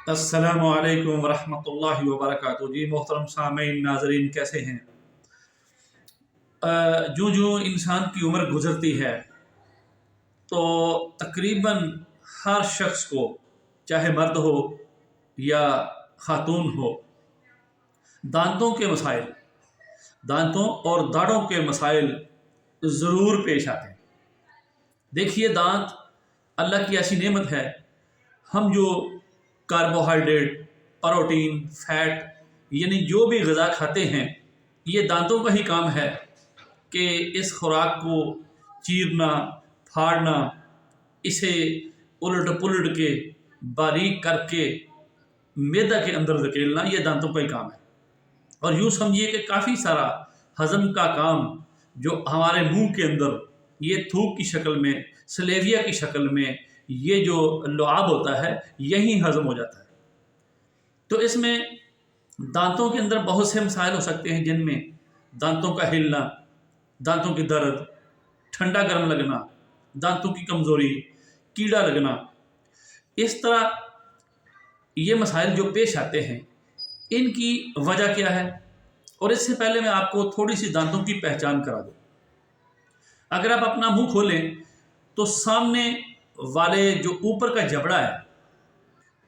अस्सलामु अलैकुम वरहमतुल्लाहि वबरकातुहू। जी मोहतरम सामीन नाज़रीन, कैसे हैं? जो जो इंसान की उम्र गुज़रती है तो तकरीबन हर शख्स को, चाहे मर्द हो या ख़ातून हो, दांतों के मसाइल, दांतों और दाढ़ों के मसाइल ज़रूर पेश आते हैं। देखिए, दांत अल्लाह की ऐसी नेमत है। हम जो कार्बोहाइड्रेट, प्रोटीन, फैट यानी जो भी ग़िज़ा खाते हैं, ये दांतों का ही काम है कि इस खुराक को चीरना, फाड़ना, इसे उलट पुलट के बारीक करके मैदा के अंदर धकेलना, ये दांतों का ही काम है। और यूँ समझिए कि काफ़ी सारा हज़म का काम जो हमारे मुंह के अंदर ये थूक की शक्ल में, सलेविया की शक्ल में ये जो लुआब होता है, यही हज़म हो जाता है। तो इसमें दांतों के अंदर बहुत से मसाइल हो सकते हैं, जिनमें दांतों का हिलना, दांतों की दर्द, ठंडा गर्म लगना, दांतों की कमज़ोरी, कीड़ा लगना। इस तरह ये मसाइल जो पेश आते हैं, इनकी वजह क्या है? और इससे पहले मैं आपको थोड़ी सी दांतों की पहचान करा दूँ। अगर आप अपना मुंह खोलें तो सामने वाले जो ऊपर का जबड़ा है,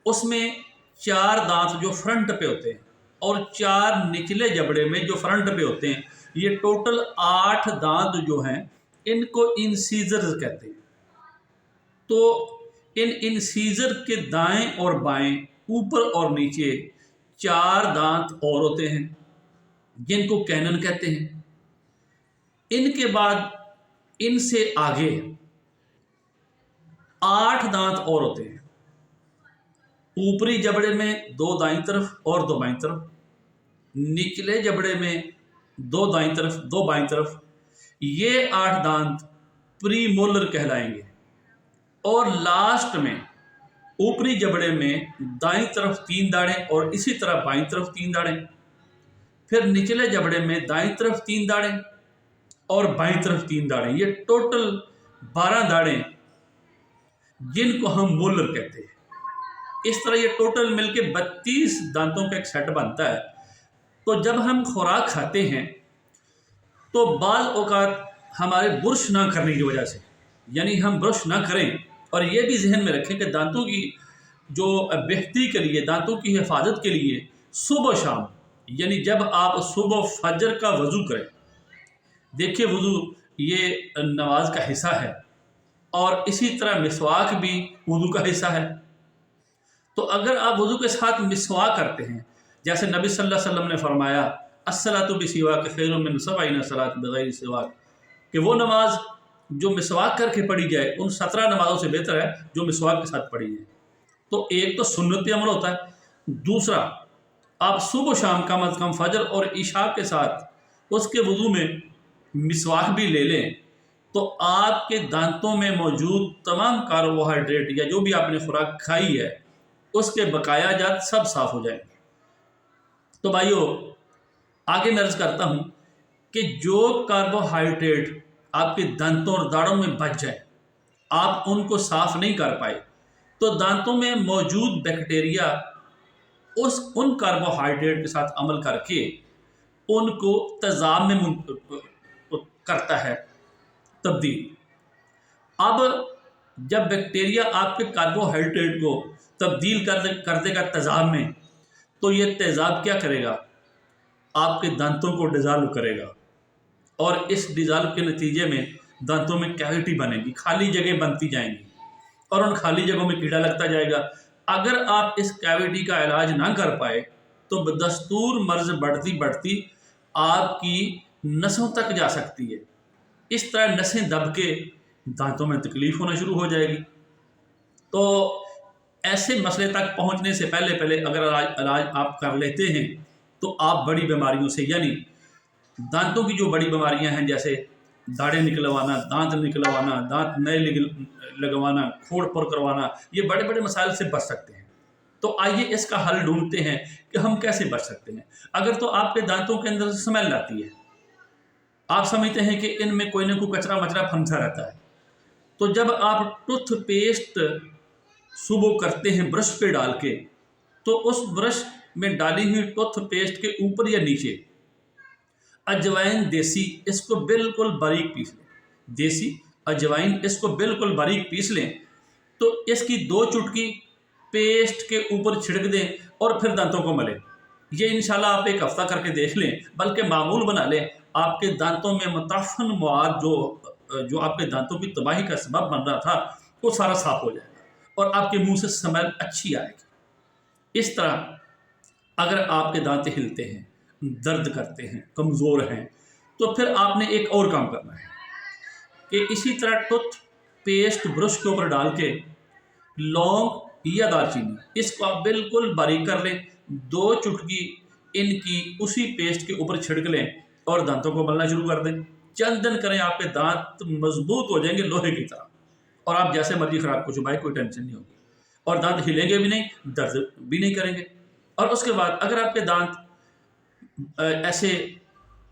उसमें 4 दांत जो फ्रंट पे होते हैं और 4 निचले जबड़े में जो फ्रंट पे होते हैं, ये टोटल 8 दांत जो हैं, इनको इंसीजर्स कहते हैं। तो इन इंसीजर के दाएं और बाएं, ऊपर और नीचे 4 दांत और होते हैं, जिनको कैनन कहते हैं। इनके बाद इनसे आगे 8 दांत और होते हैं। ऊपरी जबड़े में 2 दाईं तरफ और 2 बाईं तरफ, निचले जबड़े में 2 दाईं तरफ, 2 बाईं तरफ। ये 8 दांत प्रीमोलर कहलाएंगे। और लास्ट में ऊपरी जबड़े में दाईं तरफ 3 दाढ़ें और इसी तरह बाईं तरफ 3 दाढ़ें। फिर निचले जबड़े में दाईं तरफ 3 दाढ़ें और बाईं तरफ 3 दाढ़ें। ये टोटल 12 दाढ़ें, जिनको हम मोलर कहते हैं। इस तरह ये टोटल मिलके 32 दांतों का एक सेट बनता है। तो जब हम खुराक खाते हैं तो बाज़ औक़ात हमारे ब्रश ना करने की वजह से, यानी हम ब्रश ना करें, और ये भी जहन में रखें कि दांतों की जो बेहतरी के लिए, दांतों की हिफाजत के लिए सुबह शाम, यानी जब आप सुबह फजर का वज़ू करें, देखिए वज़ू ये नमाज का हिस्सा है, और इसी तरह मिसवाक भी वज़ू का हिस्सा है। तो अगर आप वज़ू के साथ मिसवाक करते हैं, जैसे नबी सल्लल्लाहु अलैहि वसल्लम ने फरमाया, अस्सलातु बिसिवाक खैरुम मिन 70 सलात बिगैर सिवाक, कि वो नमाज जो मिसवाक करके पढ़ी जाए उन 17 नमाज़ों से बेहतर है जो मिसवाक के साथ पढ़ी जाए। तो एक तो सुन्नती अमल होता है, दूसरा आप सुबह शाम कम अज़ कम फजर और इशा के साथ उसके वज़ू में मिसवाक भी ले लें, तो आपके दांतों में मौजूद तमाम कार्बोहाइड्रेट या जो भी आपने खुराक खाई है, उसके बकाया जात सब साफ़ हो जाएंगे। तो भाइयों, आगे मैं अर्ज़ करता हूँ कि जो कार्बोहाइड्रेट आपके दांतों और दाढ़ों में बच जाए, आप उनको साफ़ नहीं कर पाए, तो दांतों में मौजूद बैक्टीरिया उन कार्बोहाइड्रेट के साथ अमल करके उनको तेज़ाब में करता है तब्दील। अब जब बैक्टीरिया आपके कार्बोहाइड्रेट को तब्दील कर देगा तेज़ाब में, तो ये तेज़ाब क्या करेगा? आपके दांतों को डिज़ाल्व करेगा, और इस डिज़ाल्व के नतीजे में दांतों में कैविटी बनेगी, खाली जगह बनती जाएंगी, और उन खाली जगहों में कीड़ा लगता जाएगा। अगर आप इस कैविटी का इलाज ना कर पाए तो बदस्तूर मर्ज़ बढ़ती बढ़ती आपकी नसों तक जा सकती है। इस तरह नसें दब के दांतों में तकलीफ़ होना शुरू हो जाएगी। तो ऐसे मसले तक पहुंचने से पहले अगर इलाज आप कर लेते हैं, तो आप बड़ी बीमारियों से, यानी दांतों की जो बड़ी बीमारियां हैं, जैसे दाढ़ें निकलवाना, दांत निकलवाना, दांत नए लगवाना, खोड़ करवाना, ये बड़े बड़े मसाइल से बच सकते हैं। तो आइए इसका हल ढूंढते हैं कि हम कैसे बच सकते हैं। अगर तो आपके दांतों के अंदर स्मेल आती है, आप समझते हैं कि इनमें कोई ना कोई कचरा मचरा फंसा रहता है, तो जब आप टूथपेस्ट सुबह करते हैं ब्रश पे डाल के, तो उस ब्रश में डाली हुई टूथ पेस्ट के ऊपर या नीचे अजवाइन देसी, इसको बिल्कुल बारीक पीस लें। देसी अजवाइन इसको बिल्कुल बारीक पीस लें। तो इसकी 2 चुटकी पेस्ट के ऊपर छिड़क दें और फिर दांतों को मलें। ये इंशाल्लाह आप एक हफ्ता करके देख लें, बल्कि मामूल बना लें। आपके दांतों में मुताफिन मवाद जो आपके दांतों की तबाही का सबब बन रहा था वो सारा साफ हो जाएगा और आपके मुंह से स्मेल अच्छी आएगी। इस तरह अगर आपके दांत हिलते हैं, दर्द करते हैं, कमज़ोर हैं, तो फिर आपने एक और काम करना है कि इसी तरह टूथ पेस्ट ब्रश के ऊपर डाल के लौंग या दालचीनी इसको आप बिल्कुल बारीक कर लें। 2 चुटकी इनकी उसी पेस्ट के ऊपर छिड़क लें और दांतों को मलना शुरू कर दें। चंद दिन करें, आपके दांत मजबूत हो जाएंगे लोहे की तरह, और आप जैसे मर्जी ख़राब को चुबाए, कोई टेंशन नहीं होगी, और दांत हिलेंगे भी नहीं, दर्द भी नहीं करेंगे। और उसके बाद अगर आपके दांत ऐसे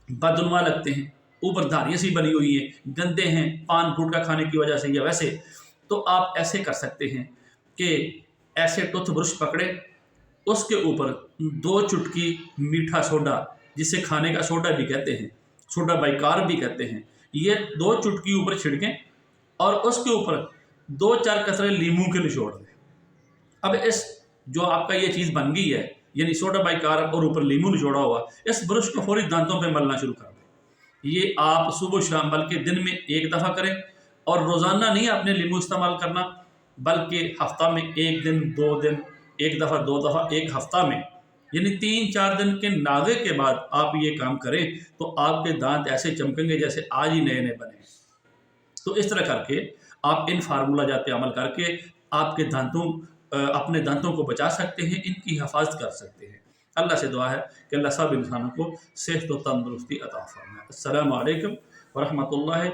बदनुमा लगते हैं, ऊपर धारियाँ सी बनी हुई हैं, गंदे हैं पान गुटखा खाने की वजह से या वैसे, तो आप ऐसे कर सकते हैं कि ऐसे टूथ ब्रश पकड़े, उसके ऊपर 2 चुटकी मीठा सोडा, जिसे खाने का सोडा भी कहते हैं, सोडा बाइकार भी कहते हैं, ये 2 चुटकी ऊपर छिड़कें और उसके ऊपर 2-4 कतरे लीमू के निचोड़ दें। अब इस जो आपका ये चीज़ बन गई है, यानी सोडा बाइकार और ऊपर लीमू निचोड़ा हुआ, इस ब्रश को फौरी दांतों पे मलना शुरू कर दें। ये आप सुबह शाम बल्कि दिन में 1 दफ़ा करें, और रोज़ाना नहीं आपने लीमू इस्तेमाल करना, बल्कि हफ्ता में 1 दिन, 2 दिन, 1 दफ़ा 2 दफ़ा, 1 हफ्ता में, यानी 3-4 दिन के नागे के बाद आप ये काम करें तो आपके दांत ऐसे चमकेंगे जैसे आज ही नए नए बने। तो इस तरह करके आप इन फार्मूला जात पे अमल करके आपके अपने दांतों को बचा सकते हैं, इनकी हिफाजत कर सकते हैं। अल्लाह से दुआ है कि अल्लाह सब इंसानों को सेहत व तंदुरुस्ती अता फरमाए। अस्सलामु अलैकुम व रहमतुल्लाहि